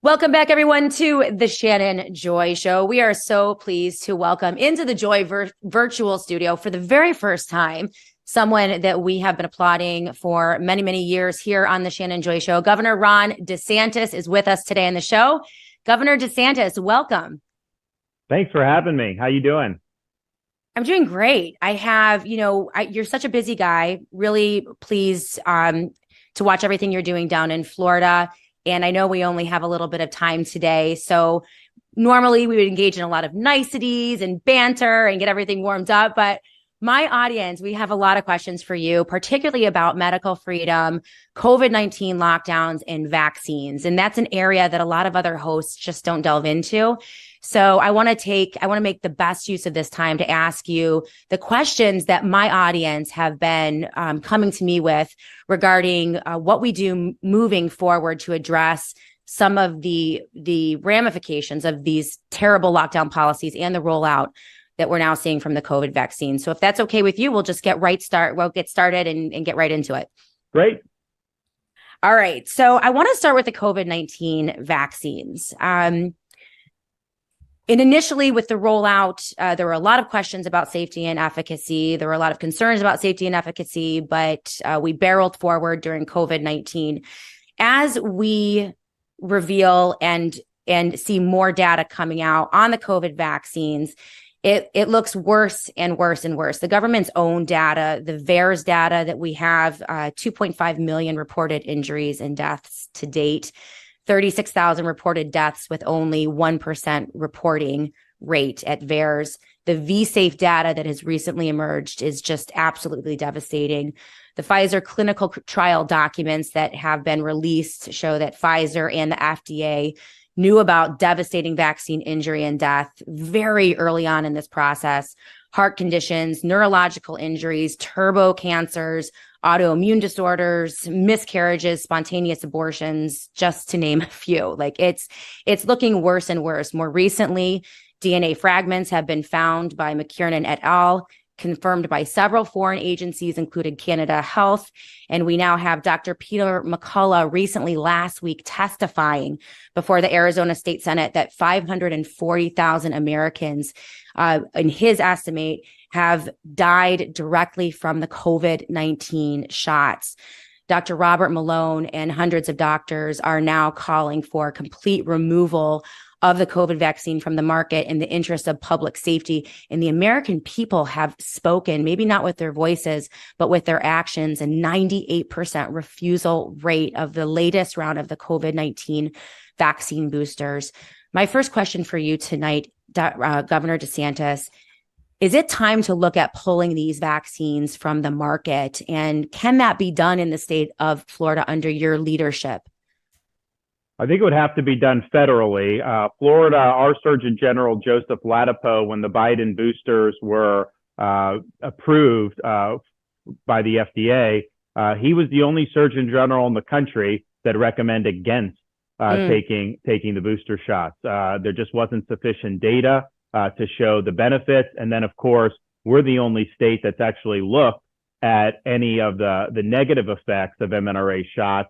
Welcome back, everyone, to the Shannon Joy Show. We are so pleased to welcome into the Joy virtual studio for the very first time someone that we have been applauding for many, many years here on the Shannon Joy Show. Governor Ron DeSantis is with us today on the show. Governor DeSantis, welcome. Thanks for having me. How you doing? I'm doing great. I have, you're such a busy guy. Really pleased to watch everything you're doing down in Florida. And I know we only have a little bit of time today. So normally we would engage in a lot of niceties and banter and get everything warmed up. But my audience, we have a lot of questions for you, particularly about medical freedom, COVID-19 lockdowns, and vaccines. And that's an area that a lot of other hosts just don't delve into. So I want to make the best use of this time to ask you the questions that my audience have been coming to me with regarding what we do moving forward to address some of the ramifications of these terrible lockdown policies and the rollout that we're now seeing from the COVID vaccine. So if that's okay with you, we'll just get started and get right into it. Great. All right. So I want to start with the COVID-19 vaccines. And initially with the rollout, there were a lot of questions about safety and efficacy. There were a lot of concerns about safety and efficacy, but we barreled forward during COVID-19. As we reveal and see more data coming out on the COVID vaccines, it looks worse and worse and worse. The government's own data, the VAERS data that we have, 2.5 million reported injuries and deaths to date. 36,000 reported deaths with only 1% reporting rate at VAERS. The V-Safe data that has recently emerged is just absolutely devastating. The Pfizer clinical trial documents that have been released show that Pfizer and the FDA knew about devastating vaccine injury and death very early on in this process. Heart conditions, neurological injuries, turbo cancers, autoimmune disorders, miscarriages, spontaneous abortions, just to name a few. Like it's looking worse and worse. More recently, DNA fragments have been found by McKiernan et al., confirmed by several foreign agencies, including Canada Health. And we now have Dr. Peter McCullough recently last week testifying before the Arizona State Senate that 540,000 Americans, in his estimate, have died directly from the COVID-19 shots. Dr. Robert Malone and hundreds of doctors are now calling for complete removal of the COVID vaccine from the market in the interest of public safety. And the American people have spoken, maybe not with their voices, but with their actions. A 98% refusal rate of the latest round of the COVID-19 vaccine boosters. My first question for you tonight, Governor DeSantis, is it time to look at pulling these vaccines from the market? And can that be done in the state of Florida under your leadership? I think it would have to be done federally. Florida, our Surgeon General, Joseph Ladapo, when the Biden boosters were approved by the FDA, he was the only Surgeon General in the country that recommended against taking the booster shots. There just wasn't sufficient data to show the benefits. And then, of course, we're the only state that's actually looked at any of the negative effects of mRNA shots.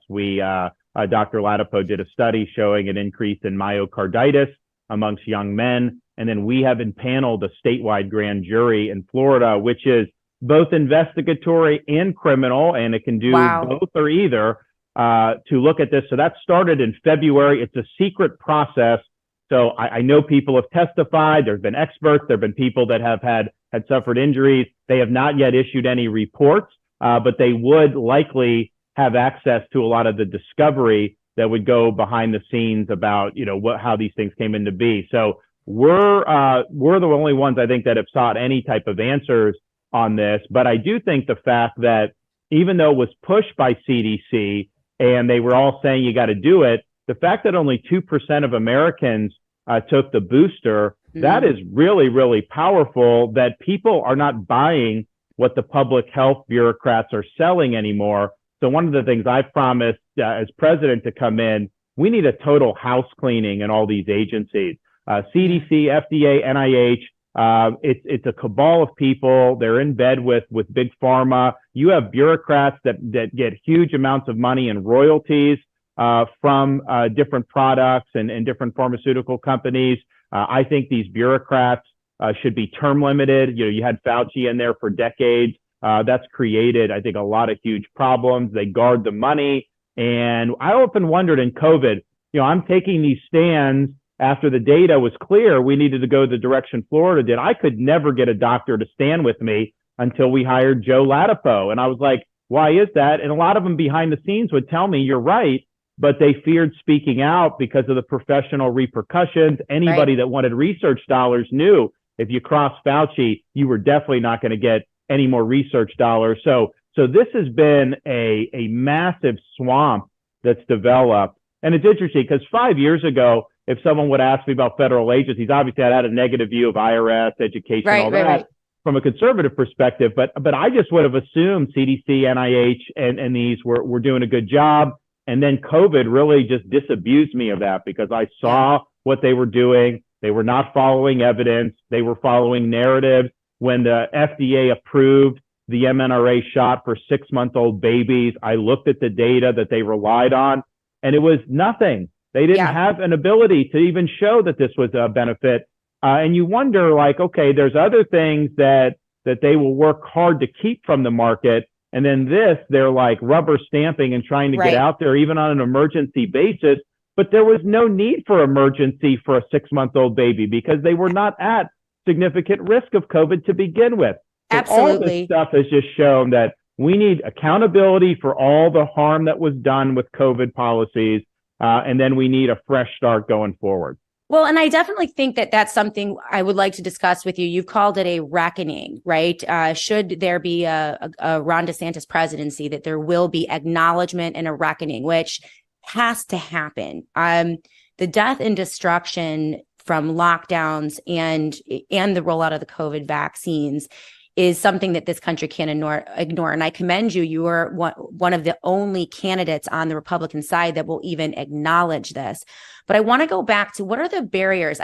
Dr. Ladapo did a study showing an increase in myocarditis amongst young men. And then we have impaneled a statewide grand jury in Florida, which is both investigatory and criminal, and it can do both or either to look at this. So that started in February. It's a secret process. So I know people have testified. There's been experts. There have been people that have had suffered injuries. They have not yet issued any reports, but they would likely have access to a lot of the discovery that would go behind the scenes about, how these things came into be. So we're the only ones, I think, that have sought any type of answers on this. But I do think the fact that even though it was pushed by CDC and they were all saying you got to do it, the fact that only 2% of Americans took the booster, that is really, really powerful, that people are not buying what the public health bureaucrats are selling anymore. So one of the things I promised as president to come in, we need a total house cleaning in all these agencies. CDC, FDA, NIH, it's a cabal of people. They're in bed with big pharma. You have bureaucrats that get huge amounts of money in royalties from different products and different pharmaceutical companies. I think these bureaucrats should be term limited. You had Fauci in there for decades. That's created, I think, a lot of huge problems. They guard the money. And I often wondered in COVID, I'm taking these stands after the data was clear. We needed to go the direction Florida did. I could never get a doctor to stand with me until we hired Joe Ladapo. And I was like, why is that? And a lot of them behind the scenes would tell me, you're right, but they feared speaking out because of the professional repercussions. Anybody that wanted research dollars knew if you crossed Fauci, you were definitely not going to get any more research dollars. So this has been a massive swamp that's developed. And it's interesting because 5 years ago, if someone would ask me about federal agencies, obviously I had a negative view of IRS, education, all that from a conservative perspective. But I just would have assumed CDC, NIH, and these were doing a good job. And then COVID really just disabused me of that because I saw what they were doing. They were not following evidence. They were following narratives. When the FDA approved the mRNA shot for 6-month-old babies, I looked at the data that they relied on, and it was nothing. They didn't have an ability to even show that this was a benefit. And you wonder, like, okay, there's other things that they will work hard to keep from the market. And then they're like rubber stamping and trying to get out there even on an emergency basis. But there was no need for emergency for a 6-month-old baby because they were not at significant risk of COVID to begin with. So Absolutely. All this stuff has just shown that we need accountability for all the harm that was done with COVID policies. And then we need a fresh start going forward. Well, and I definitely think that that's something I would like to discuss with you. You've called it a reckoning, right? Should there be a Ron DeSantis presidency, that there will be acknowledgement and a reckoning, which has to happen. The death and destruction from lockdowns and the rollout of the COVID vaccines is something that this country can't ignore. And I commend you. You are one of the only candidates on the Republican side that will even acknowledge this. But I want to go back to what are the barriers?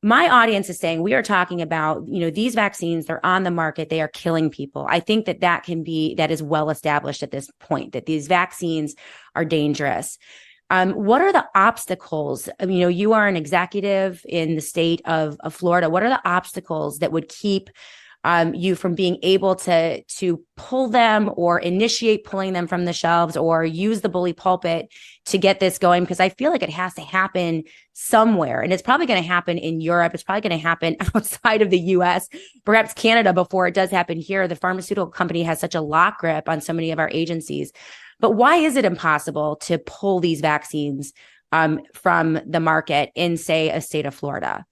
My audience is saying we are talking about, these vaccines, they're on the market. They are killing people. I think that is well established at this point, that these vaccines are dangerous. What are the obstacles? You are an executive in the state of Florida. What are the obstacles that would keep you from being able to pull them or initiate pulling them from the shelves or use the bully pulpit to get this going? Because I feel like it has to happen somewhere, and it's probably going to happen in Europe. It's probably going to happen outside of the US, perhaps Canada before it does happen here. The pharmaceutical company has such a lock grip on so many of our agencies. But why is it impossible to pull these vaccines from the market in, say, a state of Florida?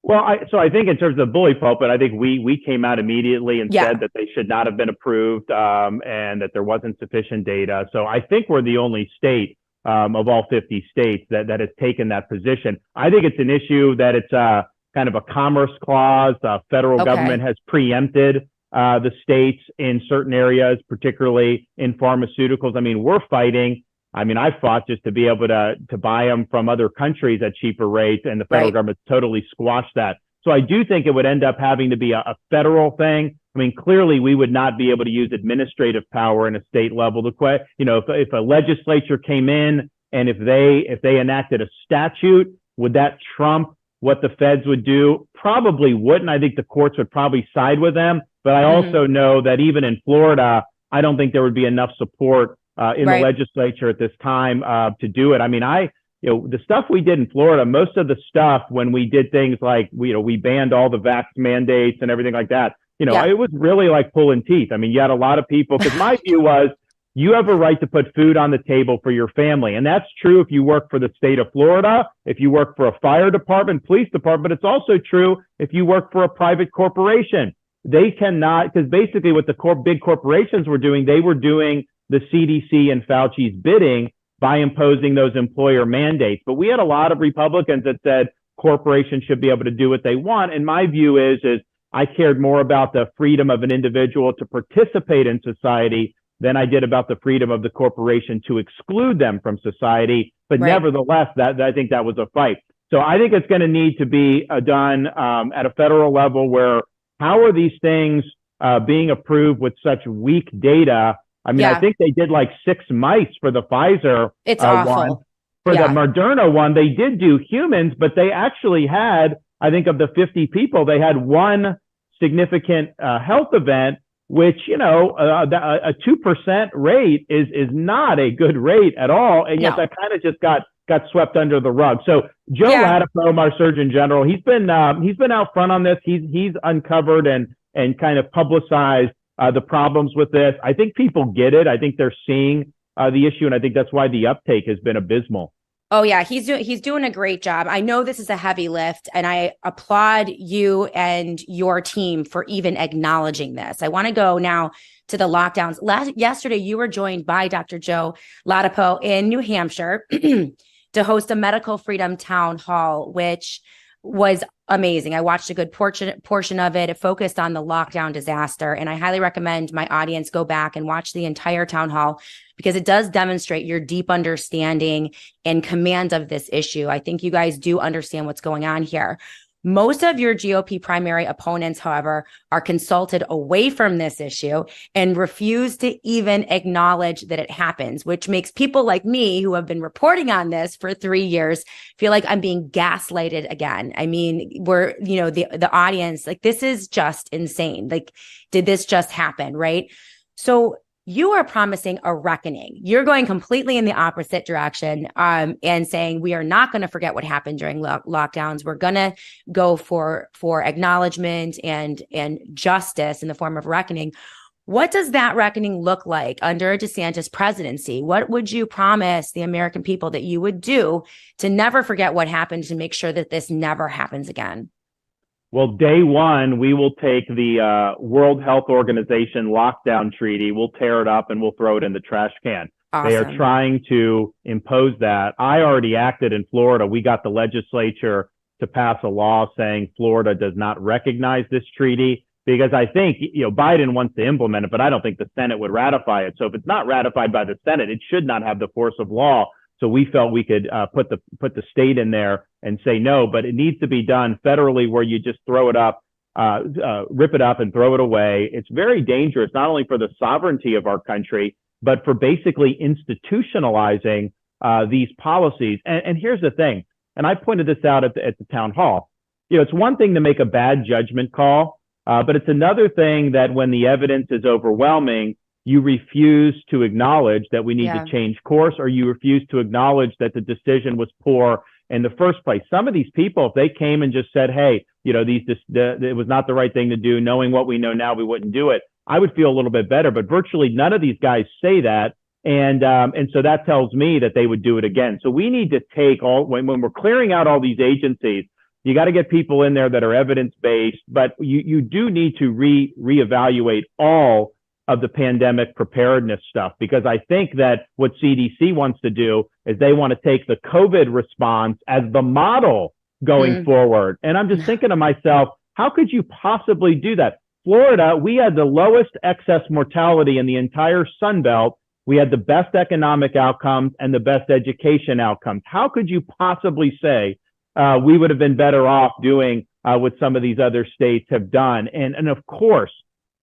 Well, I think in terms of bully pulpit, I think we came out immediately and said that they should not have been approved and that there wasn't sufficient data. So I think we're the only state of all 50 states that has taken that position. I think it's an issue that it's kind of a commerce clause. Federal government has preempted the states in certain areas, particularly in pharmaceuticals. We're fighting. I fought just to be able to buy them from other countries at cheaper rates, and the federal government totally squashed that. So I do think it would end up having to be a federal thing. Clearly we would not be able to use administrative power in a state level to if a legislature came in and if they enacted a statute, would that trump what the feds would do? Probably wouldn't. I think the courts would probably side with them. But I also know that even in Florida, I don't think there would be enough support in the legislature at this time to do it. The stuff we did in Florida, most of the stuff when we did things like we banned all the vax mandates and everything like that, it was really like pulling teeth. You had a lot of people, because my view was you have a right to put food on the table for your family. And that's true if you work for the state of Florida, if you work for a fire department, police department, but it's also true if you work for a private corporation. They cannot, because basically what the big corporations were doing, they were doing the CDC and Fauci's bidding by imposing those employer mandates. But we had a lot of Republicans that said corporations should be able to do what they want. And my view is I cared more about the freedom of an individual to participate in society than I did about the freedom of the corporation to exclude them from society. But nevertheless, I think that was a fight. So I think it's going to need to be done at a federal level where how are these things being approved with such weak data I mean, I think they did like 6 mice for the Pfizer it's awful. one. For the Moderna one, they did do humans, but they actually had, I think of the 50 people, they had one significant health event, which, you know, a 2% rate is not a good rate at all. And yet that kind of just got swept under the rug. So Joe Ladapo, our Surgeon General, he's been out front on this. He's uncovered and kind of publicized the problems with this. I think people get it. I think they're seeing the issue, and I think that's why the uptake has been abysmal. Oh yeah, he's doing a great job. I know this is a heavy lift, and I applaud you and your team for even acknowledging this. I want to go now to the lockdowns. Yesterday, you were joined by Dr. Joe Ladapo in New Hampshire to host a medical freedom town hall, which was amazing. I watched a good portion of it. It focused on the lockdown disaster, and I highly recommend my audience go back and watch the entire town hall because it does demonstrate your deep understanding and command of this issue. I think you guys do understand what's going on here. Most of your GOP primary opponents, however, are consulted away from this issue and refuse to even acknowledge that it happens, which makes people like me who have been reporting on this for 3 years feel like I'm being gaslighted again. I mean, the audience, like, this is just insane. Like, did this just happen, right? So you are promising a reckoning. You're going completely in the opposite direction and saying we are not going to forget what happened during lockdowns. We're going to go for acknowledgement and justice in the form of reckoning. What does that reckoning look like under a DeSantis presidency? What would you promise the American people that you would do to never forget what happened, to make sure that this never happens again? Well, day one, we will take the World Health Organization lockdown treaty. We'll tear it up and we'll throw it in the trash can. Awesome. They are trying to impose that. I already acted in Florida. We got the legislature to pass a law saying Florida does not recognize this treaty, because I think, Biden wants to implement it, but I don't think the Senate would ratify it. So if it's not ratified by the Senate, it should not have the force of law. So we felt we could put the state in there and say no, but it needs to be done federally, where you just throw it up, rip it up and throw it away. It's very dangerous, not only for the sovereignty of our country, but for basically institutionalizing these policies. And here's the thing, and I pointed this out at the town hall. It's one thing to make a bad judgment call, but it's another thing that when the evidence is overwhelming, you refuse to acknowledge that we need to change course, or you refuse to acknowledge that the decision was poor in the first place. Some of these people, if they came and just said, hey, it was not the right thing to do, knowing what we know now, we wouldn't do it, I would feel a little bit better. But virtually none of these guys say that. And so that tells me that they would do it again. So we need to take when we're clearing out all these agencies, you got to get people in there that are evidence-based, but you do need to reevaluate all of the pandemic preparedness stuff, because I think that what CDC wants to do is they want to take the COVID response as the model going forward. And I'm just thinking to myself, how could you possibly do that? Florida, we had the lowest excess mortality in the entire Sun Belt. We had the best economic outcomes and the best education outcomes. How could you possibly say we would have been better off doing what some of these other states have done? And of course,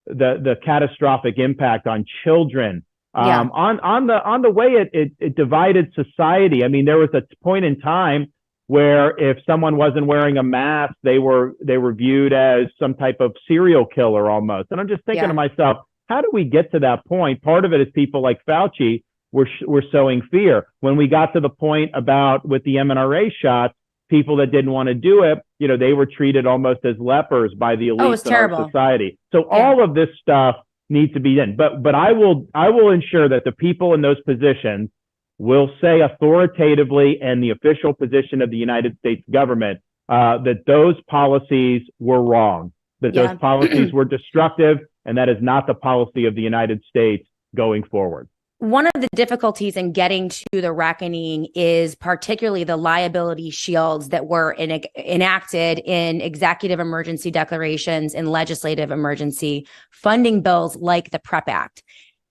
the catastrophic impact on children, on the way it divided society. I mean, there was a point in time where if someone wasn't wearing a mask, they were viewed as some type of serial killer almost. And I'm just thinking to myself, how do we get to that point? Part of it is people like Fauci were sowing fear. When we got to the point with the mRNA shots, people that didn't want to do it, they were treated almost as lepers by the elites in our society. So all of this stuff needs to be done. But I will ensure that the people in those positions will say authoritatively, and the official position of the United States government, that those policies were wrong, that those policies were destructive, and that is not the policy of the United States going forward. One of the difficulties in getting to the reckoning is particularly the liability shields that were enacted in executive emergency declarations and legislative emergency funding bills like the PrEP Act.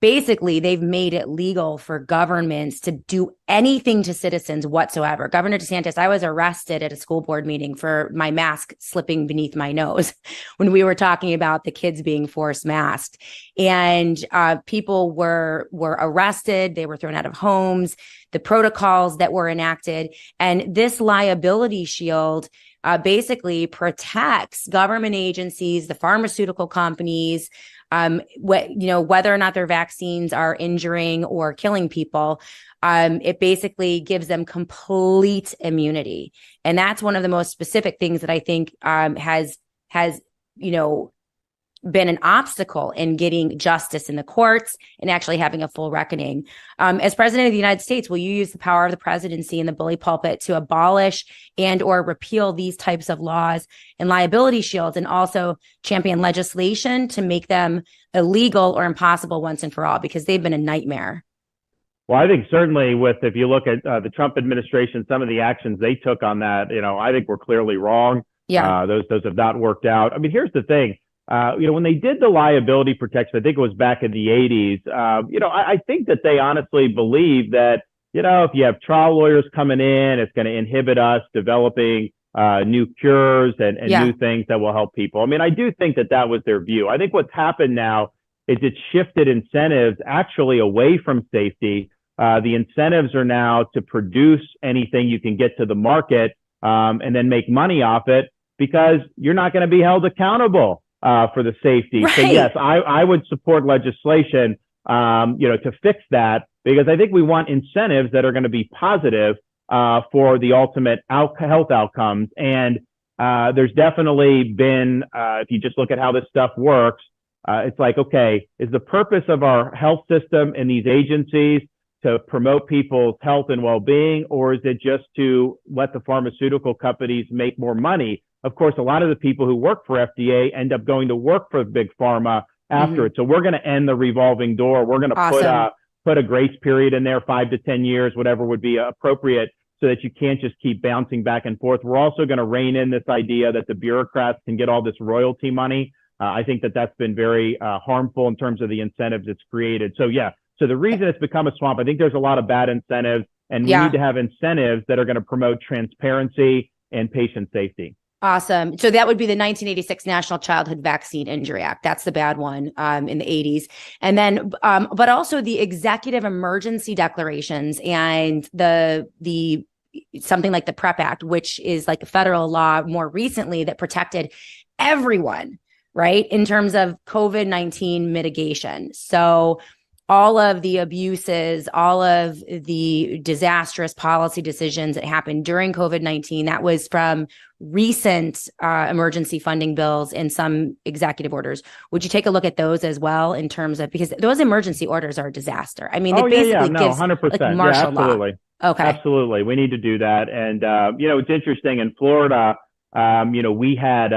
basically they've made it legal for governments to do anything to citizens whatsoever. Governor DeSantis, I was arrested at a school board meeting for my mask slipping beneath my nose when we were talking about the kids being forced masked. And people were arrested. They were thrown out of homes, the protocols that were enacted. And this liability shield basically protects government agencies, the pharmaceutical companies, whether or not their vaccines are injuring or killing people. It basically gives them complete immunity. And that's one of the most specific things that I think has been an obstacle in getting justice in the courts and actually having a full reckoning. As president of the United States, will you use the power of the presidency and the bully pulpit to abolish and or repeal these types of laws and liability shields, and also champion legislation to make them illegal or impossible once and for all, because they've been a nightmare? Well, I think certainly if you look at the Trump administration, some of the actions they took on that, I think were clearly wrong. Yeah. Those have not worked out. I mean, here's the thing. When they did the liability protection, I think it was back in the 80s, I think that they honestly believe that, if you have trial lawyers coming in, it's going to inhibit us developing new cures and new things that will help people. I mean, I do think that was their view. I think what's happened now is it's shifted incentives actually away from safety. The incentives are now to produce anything you can get to the market and then make money off it, because you're not going to be held accountable for the safety. Right. So yes, I would support legislation, to fix that, because I think we want incentives that are going to be positive for the ultimate health outcomes. And there's definitely been, if you just look at how this stuff works, it's like, okay, is the purpose of our health system and these agencies to promote people's health and well-being, or is it just to let the pharmaceutical companies make more money? Of course, a lot of the people who work for FDA end up going to work for big pharma after it. So we're going to end the revolving door. We're going to put a grace period in there, 5 to 10 years, whatever would be appropriate, so that you can't just keep bouncing back and forth. We're also going to rein in this idea that the bureaucrats can get all this royalty money. I think that's been very harmful in terms of the incentives it's created. So yeah, so the reason it's become a swamp, I think there's a lot of bad incentives, and we need to have incentives that are going to promote transparency and patient safety. Awesome. So that would be the 1986 National Childhood Vaccine Injury Act. That's the bad one in the 80s. And then, but also the executive emergency declarations and the something like the PrEP Act, which is like a federal law more recently that protected everyone, right, in terms of COVID-19 mitigation. So all of the abuses, all of the disastrous policy decisions that happened during COVID-19, that was from recent emergency funding bills and some executive orders. Would you take a look at those as well, in terms of, because those emergency orders are a disaster? I mean, they basically gives 100%. like martial law. Okay. Absolutely. We need to do that. And, it's interesting in Florida, we had,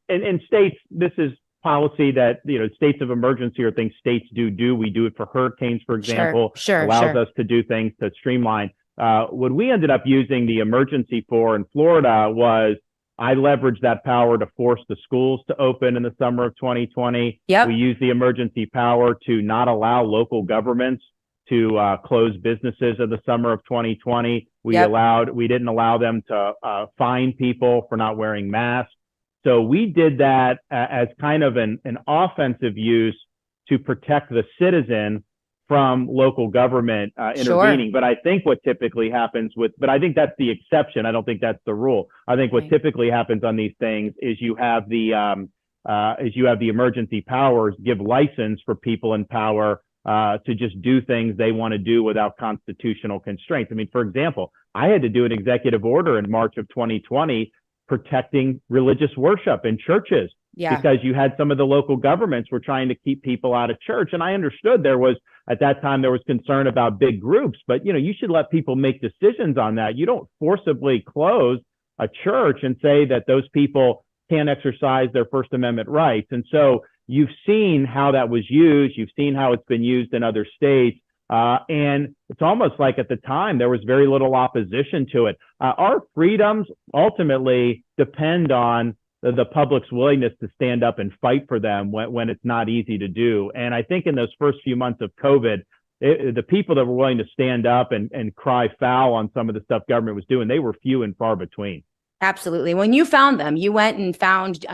in states, this is policy that, states of emergency are things states do. We do it for hurricanes, for example. Allows us to do things to streamline. What we ended up using the emergency for in Florida was, I leveraged that power to force the schools to open in the summer of 2020. Yep. We used the emergency power to not allow local governments to close businesses in the summer of 2020. We didn't allow them to fine people for not wearing masks. So we did that as kind of an offensive use to protect the citizen from local government intervening. But I think what typically happens but I think that's the exception. I don't think that's the rule. I think what typically happens on these things is you have the emergency powers give license for people in power to just do things they want to do without constitutional constraints. I mean, for example, I had to do an executive order in March of 2020 protecting religious worship in churches, because you had some of the local governments were trying to keep people out of church. And I understood at that time there was concern about big groups, but you should let people make decisions on that. You don't forcibly close a church and say that those people can't exercise their First Amendment rights. And so you've seen how that was used. You've seen how it's been used in other states. And it's almost like at the time there was very little opposition to it. Our freedoms ultimately depend on the public's willingness to stand up and fight for them when it's not easy to do. And I think in those first few months of COVID, the people that were willing to stand up and cry foul on some of the stuff government was doing, they were few and far between. Absolutely. When you found them, you went and found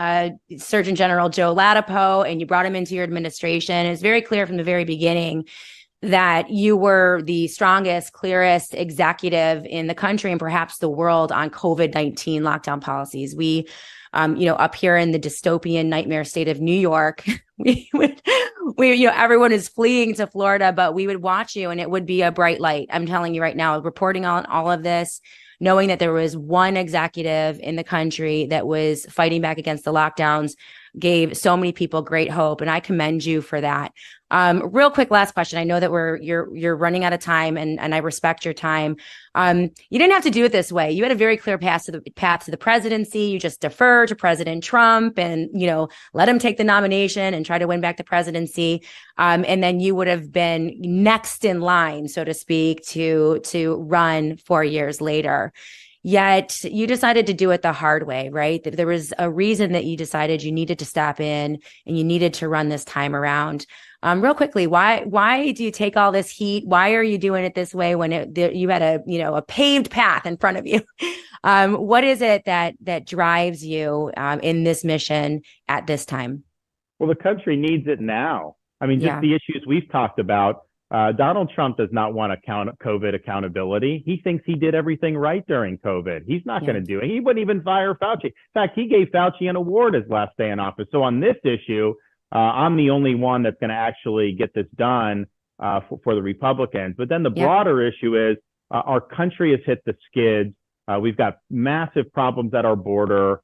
Surgeon General Joe Ladapo and you brought him into your administration. It's very clear from the very beginning that you were the strongest, clearest executive in the country and perhaps the world on COVID-19 lockdown policies. We, up here in the dystopian nightmare state of New York, everyone is fleeing to Florida, but we would watch you and it would be a bright light. I'm telling you right now, reporting on all of this, knowing that there was one executive in the country that was fighting back against the lockdowns gave so many people great hope. And I commend you for that. Real quick, last question. I know that you're running out of time and I respect your time. You didn't have to do it this way. You had a very clear path to the presidency. You just defer to President Trump and, let him take the nomination and try to win back the presidency. And then you would have been next in line, so to speak, to run 4 years later. Yet you decided to do it the hard way, right? There was a reason that you decided you needed to step in and you needed to run this time around. Real quickly, why do you take all this heat? Why are you doing it this way when you had a paved path in front of you? What is it that drives you in this mission at this time? Well, the country needs it now. I mean, just the issues we've talked about. Donald Trump does not want COVID accountability. He thinks he did everything right during COVID. He's not going to do it. He wouldn't even fire Fauci. In fact, he gave Fauci an award his last day in office. So on this issue, I'm the only one that's going to actually get this done for the Republicans. But then the broader issue is our country has hit the skids. We've got massive problems at our border.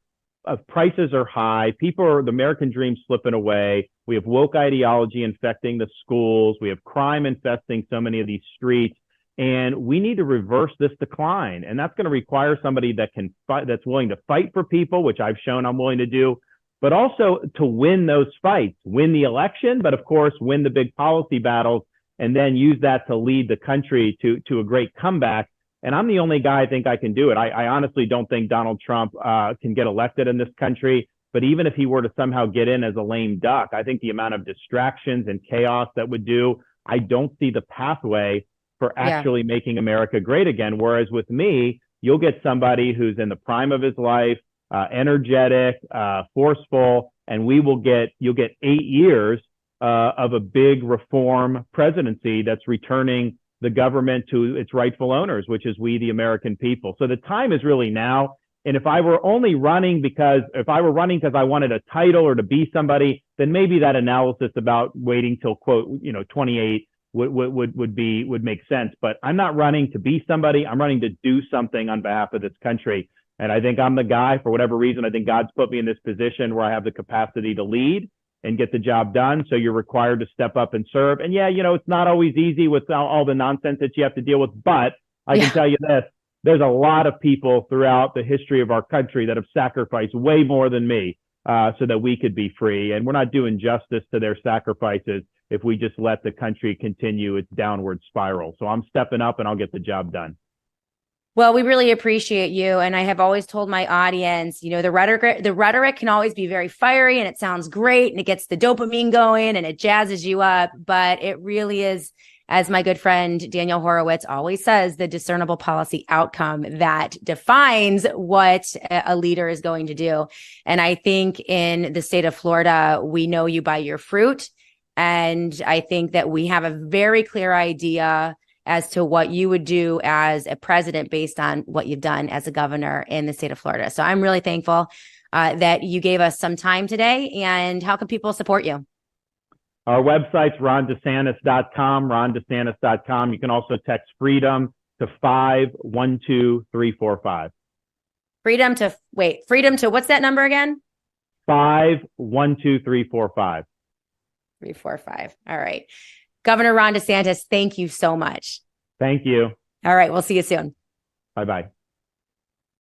Prices are high. The American dream slipping away. We have woke ideology infecting the schools. We have crime infesting so many of these streets. And we need to reverse this decline. And that's going to require somebody that can fight, that's willing to fight for people, which I've shown I'm willing to do, but also to win those fights, win the election, but of course, win the big policy battles, and then use that to lead the country to a great comeback. And I'm the only guy I think I can do it. I honestly don't think Donald Trump can get elected in this country. But even if he were to somehow get in as a lame duck, I think the amount of distractions and chaos that would do, I don't see the pathway for actually making America great again. Whereas with me, you'll get somebody who's in the prime of his life, energetic, forceful, and you'll get 8 years of a big reform presidency that's returning the government to its rightful owners, which is we, the American people. So the time is really now. And if I were only running because I wanted a title or to be somebody, then maybe that analysis about waiting till quote, 28 would make sense. But I'm not running to be somebody. I'm running to do something on behalf of this country. And I think I'm the guy, for whatever reason. I think God's put me in this position where I have the capacity to lead and get the job done. So you're required to step up and serve. And it's not always easy with all the nonsense that you have to deal with. But I can tell you this. There's a lot of people throughout the history of our country that have sacrificed way more than me so that we could be free. And we're not doing justice to their sacrifices if we just let the country continue its downward spiral. So I'm stepping up and I'll get the job done. Well, we really appreciate you. And I have always told my audience, the rhetoric can always be very fiery and it sounds great and it gets the dopamine going and it jazzes you up. But it really is, as my good friend Daniel Horowitz always says, the discernible policy outcome that defines what a leader is going to do. And I think in the state of Florida, we know you by your fruit. And I think that we have a very clear idea as to what you would do as a president based on what you've done as a governor in the state of Florida. So I'm really thankful that you gave us some time today. And how can people support you? Our website's rondesantis.com, rondesantis.com. You can also text FREEDOM to 512345. Freedom to what's that number again? 512345. 345. All right. Governor Ron DeSantis, thank you so much. Thank you. All right. We'll see you soon. Bye-bye.